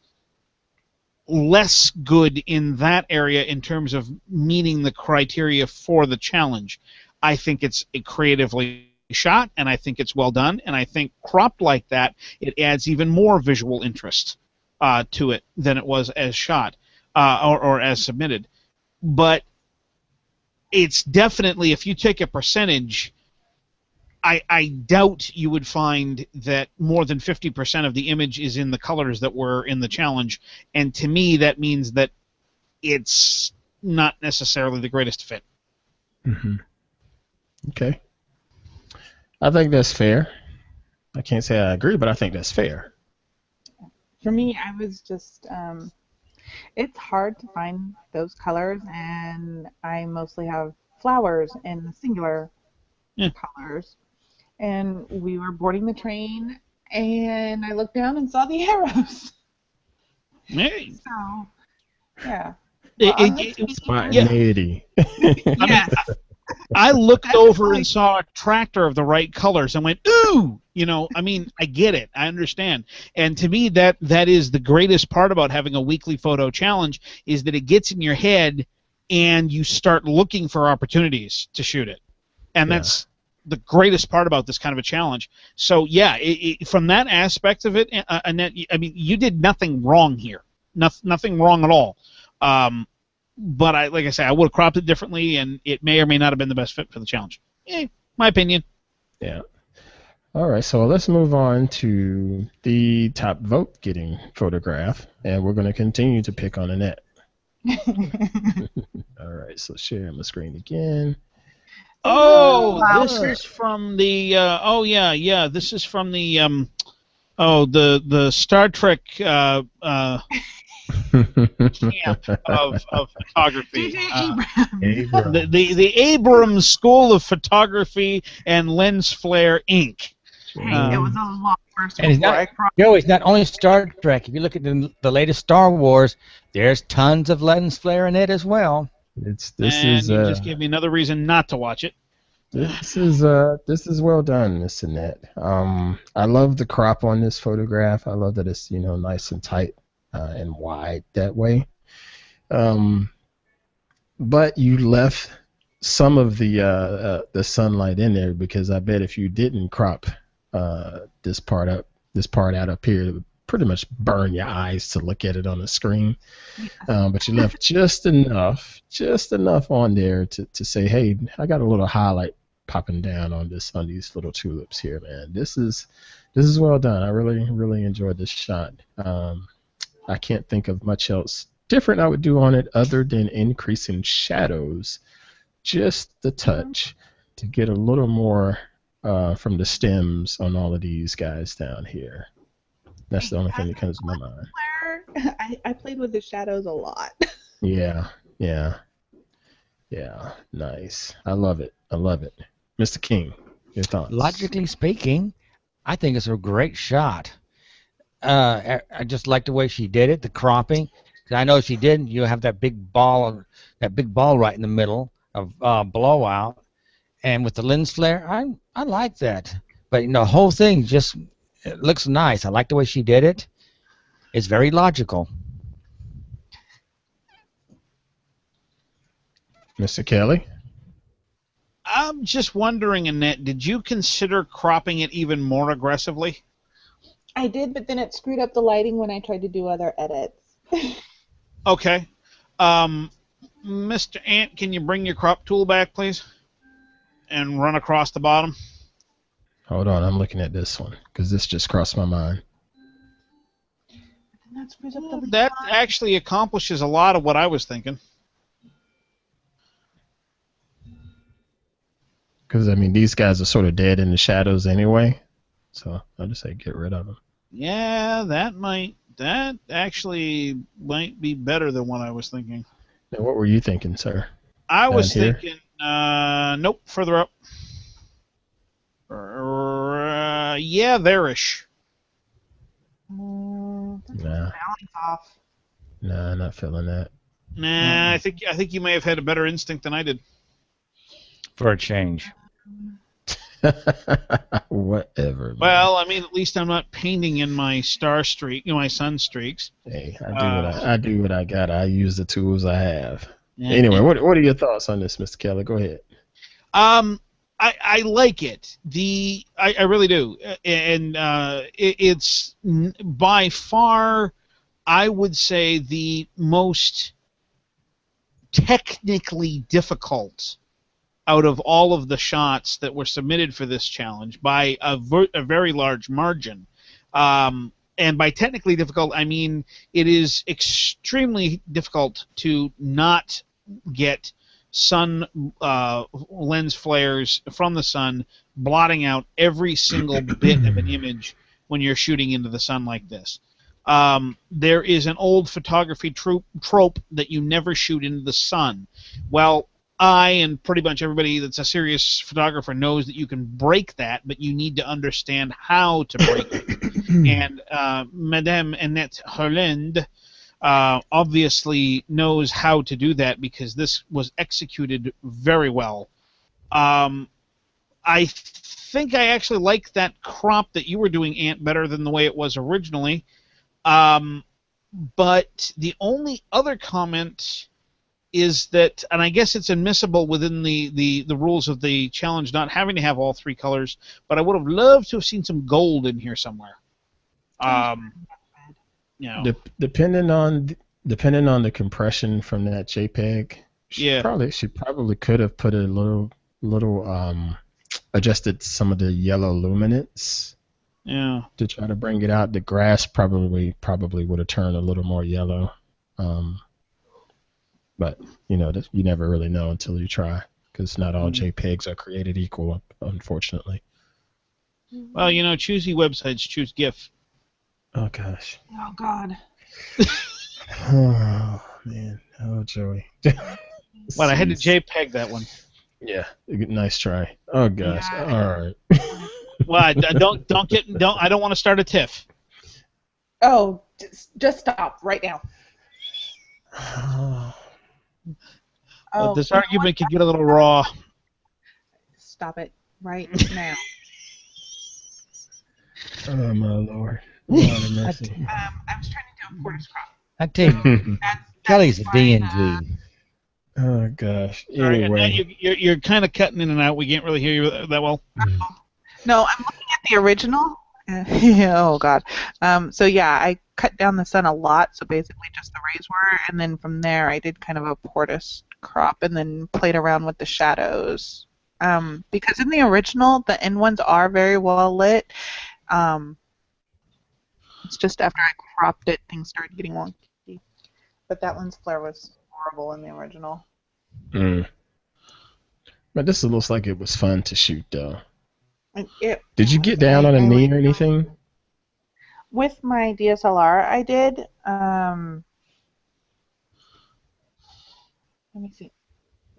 less good in that area in terms of meeting the criteria for the challenge. I think it's creatively shot, and I think it's well done, and I think cropped like that, it adds even more visual interest to it than it was as shot or as submitted. But it's definitely, if you take a percentage, I doubt you would find that more than 50% of the image is in the colors that were in the challenge, and to me that means that it's not necessarily the greatest fit. Mm-hmm. Okay. I think that's fair. I can't say I agree, but I think that's fair. For me, I was just, it's hard to find those colors, and I mostly have flowers in singular colors. And we were boarding the train, and I looked down and saw the arrows. Hey. So, yeah. Spontaneity. Yes. I looked over and saw a tractor of the right colors and went, ooh! I get it. I understand. And to me, that is the greatest part about having a weekly photo challenge, is that it gets in your head and you start looking for opportunities to shoot it. And that's the greatest part about this kind of a challenge. So, yeah, from that aspect of it, Annette, you did nothing wrong here. Nothing wrong at all. But like I say, I would have cropped it differently, and it may or may not have been the best fit for the challenge. My opinion. Yeah. All right, so let's move on to the top vote-getting photograph, and we're going to continue to pick on Annette. All right, so share my screen again. Oh, wow. This is from the. This is from the. The Star Trek. Camp of photography. The Abrams School of Photography and Lens Flare Inc. It was a lot worse. And it's not only Star Trek. If you look at the latest Star Wars, there's tons of lens flare in it as well. You just gave me another reason not to watch it. This is well done, Miss Annette. I love the crop on this photograph. I love that it's nice and tight and wide that way. But you left some of the sunlight in there, because I bet if you didn't crop this part out up here, it would pretty much burn your eyes to look at it on the screen. But you left just enough on there to say, hey, I got a little highlight popping down on these little tulips here, man. This is well done. I really enjoyed this shot. I can't think of much else different I would do on it other than increasing shadows just the touch to get a little more from the stems on all of these guys down here. That's the only thing that comes to my mind. I played with the shadows a lot. Yeah, nice. I love it. Mr. King, your thoughts? Logically speaking, I think it's a great shot. I just like the way she did it, the cropping. 'Cause I know she didn't. You have that big ball right in the middle of blowout, and with the lens flare, I like that. But the whole thing just it looks nice. I like the way she did it. It's very logical. Mr. Kelly? I'm just wondering, Annette, did you consider cropping it even more aggressively? I did, but then it screwed up the lighting when I tried to do other edits. Okay. Mr. Ant, can you bring your crop tool back, please? And run across the bottom? Hold on, I'm looking at this one because this just crossed my mind. That screws up the That actually accomplishes a lot of what I was thinking. Because, I mean, these guys are sort of dead in the shadows anyway. So I'll just say get rid of them. Yeah, that actually might be better than what I was thinking. Now, what were you thinking, sir? I was Down here? thinking, nope, further up. Yeah, there-ish. Nah, balance off. nah, not feeling that. Nah, I think you may have had a better instinct than I did. For a change. Whatever. Man. Well, I mean, at least I'm not painting in my star streak, my sun streaks. Hey, I do what I got. I use the tools I have. Yeah. Anyway, what are your thoughts on this, Mr. Kelly? Go ahead. I like it. I really do, and it's by far, I would say, the most technically difficult out of all of the shots that were submitted for this challenge by a very large margin. And by technically difficult, I mean it is extremely difficult to not get sun lens flares from the sun blotting out every single bit of an image when you're shooting into the sun like this. There is an old photography trope that you never shoot into the sun. Well, I and pretty much everybody that's a serious photographer knows that you can break that, but you need to understand how to break it. And Madame Annette Holland obviously knows how to do that because this was executed very well. I think I actually like that crop that you were doing, Ant, better than the way it was originally. But the only other comment is that, and I guess it's admissible within the rules of the challenge not having to have all three colors, but I would have loved to have seen some gold in here somewhere. Depending on the compression from that JPEG, she probably could have put a little adjusted some of the yellow luminance. Yeah. To try to bring it out, the grass probably would have turned a little more yellow. But you never really know until you try, because not all JPEGs are created equal, unfortunately. Well, choosy websites choose GIF. Oh gosh. Oh God. Oh man. Oh Joey. Well, I had to JPEG that one. Yeah. Nice try. Oh gosh. Yeah. All right. Well, I don't want to start a tiff. Oh, just stop right now. This argument can get a little raw. Stop it right now. Oh my Lord. Lord of mercy. I was trying to do a porter's crop. I tell you, Kelly's a DNG. Oh gosh. Sorry, Anyway. you're kind of cutting in and out. We can't really hear you that well. No, I'm looking at the original. Oh God. So yeah, I cut down the sun a lot. So basically, just the rays were, and then from there, I did kind of a portus crop, and then played around with the shadows. Because in the original, the end ones are very well lit. It's just after I cropped it, things started getting wonky. But that lens flare was horrible in the original. But this looks like it was fun to shoot, though. Did you get down on a knee or anything? With my DSLR, I did. Let me see.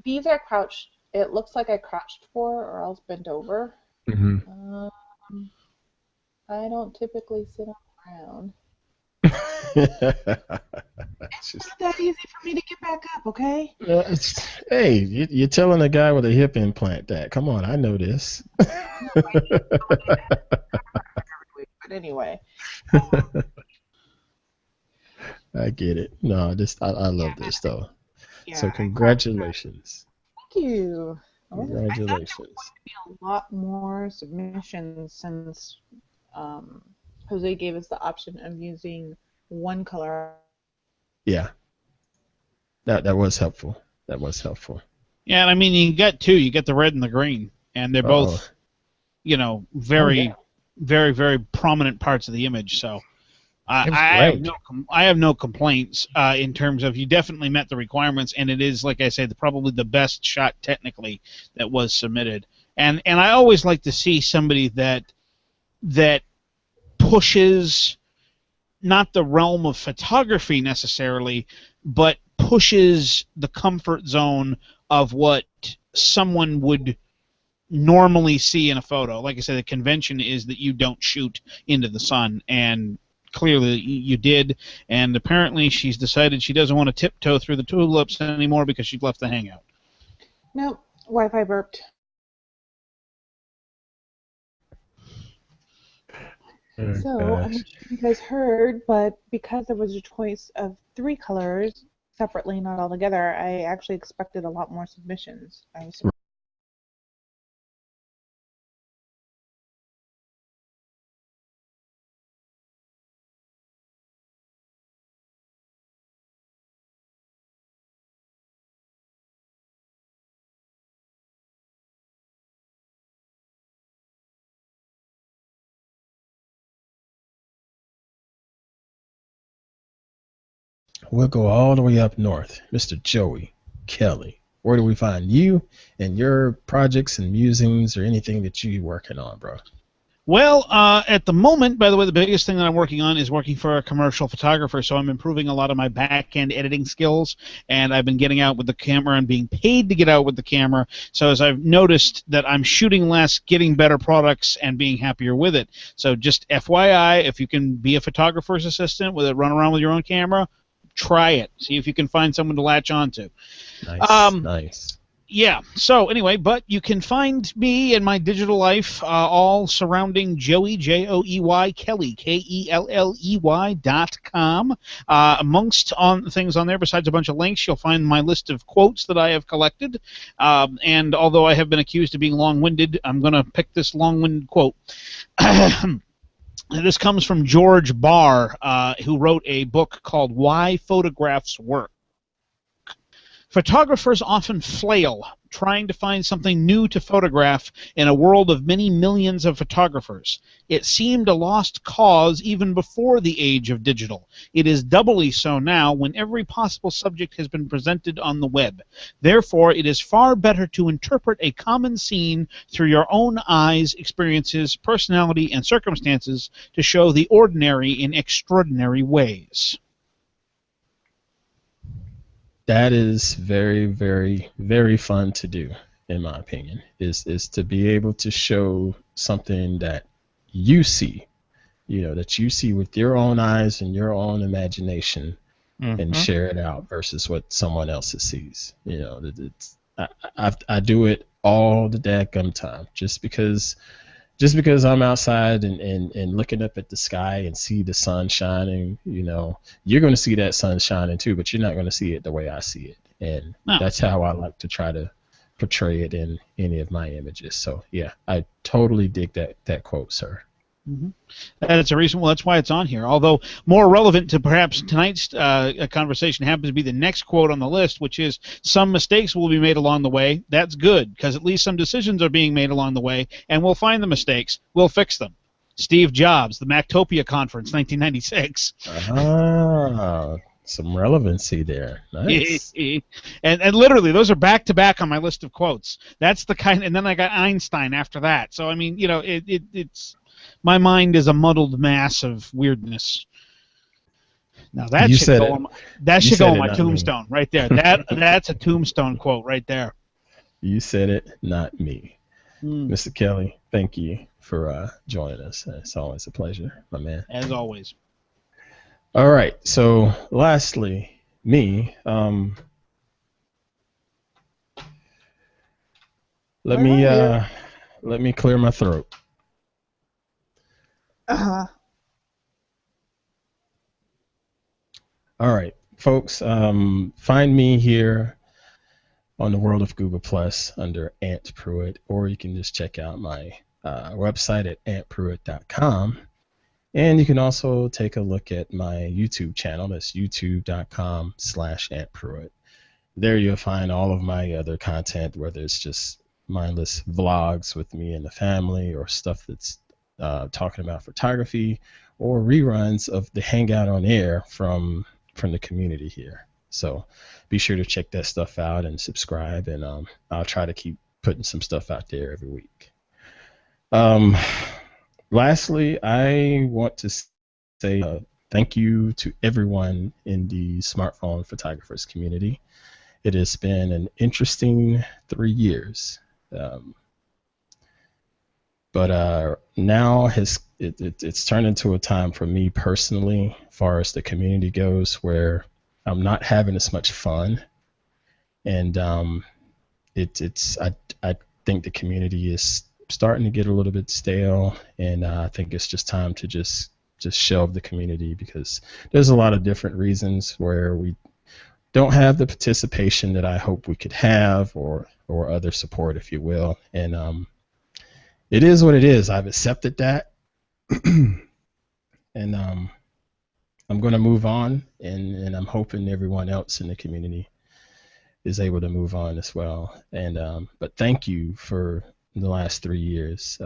These are crouched. It looks like I crouched for or else bent over. I don't typically sit on the ground. It's just, Not that easy for me to get back up, okay? hey, you're telling a guy with a hip implant that. Come on, I know this. But anyway. I get it. No, I love this though. So congratulations. Thank you. I thought there Congratulations. would be a lot more submissions since Jose gave us the option of using one color. Yeah, that was helpful. That was helpful. Yeah, and I mean, you got two. You get the red and the green, and they're Uh-oh. both, very, very, very prominent parts of the image. So It was I have great. I have no complaints in terms of you definitely met the requirements, and it is, like I said, probably the best shot technically that was submitted. And I always like to see somebody that pushes not the realm of photography necessarily, but pushes the comfort zone of what someone would normally see in a photo. Like I said, the convention is that you don't shoot into the sun, and clearly you did, and apparently she's decided she doesn't want to tiptoe through the tulips anymore because she's left the hangout. Nope, Wi-Fi burped. So, I'm not sure if you guys heard, but because there was a choice of 3 colors separately, not all together, I actually expected a lot more submissions. I was surprised. We'll go all the way up north. Mr. Joey Kelley. Where do we find you and your projects and musings or anything that you're working on, bro? Well, at the moment, by the way, the biggest thing that I'm working on is working for a commercial photographer, so I'm improving a lot of my back-end editing skills, and I've been getting out with the camera and being paid to get out with the camera, so as I've noticed that I'm shooting less, getting better products, and being happier with it. So just FYI, if you can be a photographer's assistant with it, run around with your own camera, try it. See if you can find someone to latch onto. Nice, nice. Yeah, so anyway, but you can find me and my digital life all surrounding Joey, Joey Kelley, KELLEY.com. Amongst things on there, besides a bunch of links, you'll find my list of quotes that I have collected. And although I have been accused of being long-winded, I'm going to pick this long-winded quote. This comes from George Barr, who wrote a book called Why Photographs Work. Photographers often flail trying to find something new to photograph in a world of many millions of photographers. It seemed a lost cause even before the age of digital. It is doubly so now when every possible subject has been presented on the web. Therefore, it is far better to interpret a common scene through your own eyes, experiences, personality, and circumstances to show the ordinary in extraordinary ways. That is very, very, very fun to do, in my opinion, is to be able to show something that you see, that you see with your own eyes and your own imagination, and share it out versus what someone else sees. I do it all the daggum time just because I'm outside and looking up at the sky and see the sun shining, you're going to see that sun shining too, but you're not going to see it the way I see it. And that's how I like to try to portray it in any of my images. So, yeah, I totally dig that quote, sir. Mm-hmm. That's a reason. Well, that's why it's on here. Although more relevant to perhaps tonight's conversation happens to be the next quote on the list, which is some mistakes will be made along the way. That's good because at least some decisions are being made along the way, and we'll find the mistakes. We'll fix them. Steve Jobs, the Mactopia Conference, 1996. Some relevancy there. Nice. and literally, those are back to back on my list of quotes. That's the kind, and then I got Einstein after that. So I mean, it's. My mind is a muddled mass of weirdness. Now that should go on my tombstone right there. That's a tombstone quote right there. You said it, not me. Mr. Kelley, thank you for joining us. It's always a pleasure, my man. As always. All right. So, lastly, me. Let me clear my throat. All right, folks. Find me here on the World of Google Plus under Ant Pruitt, or you can just check out my website at antpruitt.com. And you can also take a look at my YouTube channel. That's youtube.com/Ant Pruitt. There you'll find all of my other content, whether it's just mindless vlogs with me and the family, or stuff that's talking about photography, or reruns of the Hangout on Air from the community here. So be sure to check that stuff out and subscribe, and I'll try to keep putting some stuff out there every week. Lastly, I want to say thank you to everyone in the smartphone photographers community. It has been an interesting 3 years. But now it's turned into a time for me personally, as far as the community goes, where I'm not having as much fun, and I think the community is starting to get a little bit stale, and I think it's just time to just shelve the community, because there's a lot of different reasons where we don't have the participation that I hope we could have, or other support, if you will. And it is what it is. I've accepted that, and I'm going to move on, and I'm hoping everyone else in the community is able to move on as well. And but thank you for the last 3 years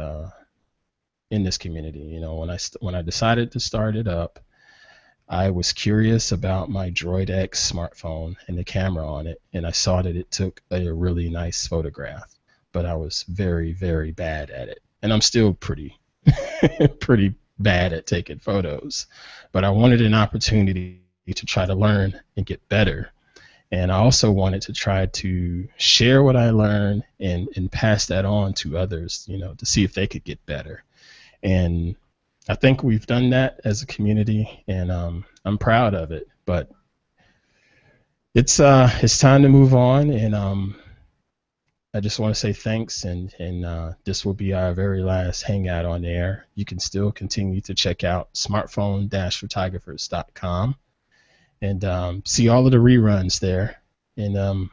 in this community. You know, when I decided to start it up, I was curious about my Droid X smartphone and the camera on it, and I saw that it took a really nice photograph, but I was very, very bad at it. And I'm still pretty bad at taking photos, but I wanted an opportunity to try to learn and get better. And I also wanted to try to share what I learned and pass that on to others, you know, to see if they could get better. And I think we've done that as a community, and I'm proud of it. But it's time to move on, and I just want to say thanks, and this will be our very last Hangout on Air. You can still continue to check out smartphone-photographers.com and see all of the reruns there, and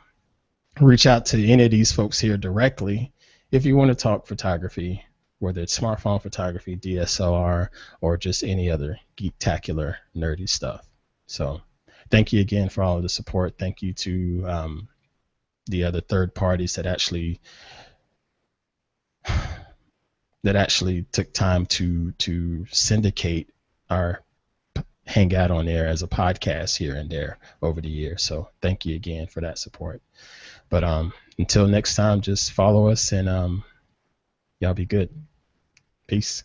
reach out to any of these folks here directly if you want to talk photography, whether it's smartphone photography, DSLR, or just any other geektacular nerdy stuff. So thank you again for all of the support. Thank you to the other third parties that actually took time to syndicate our Hangout on Air as a podcast here and there over the years. So thank you again for that support. But until next time, just follow us, and y'all be good. Peace.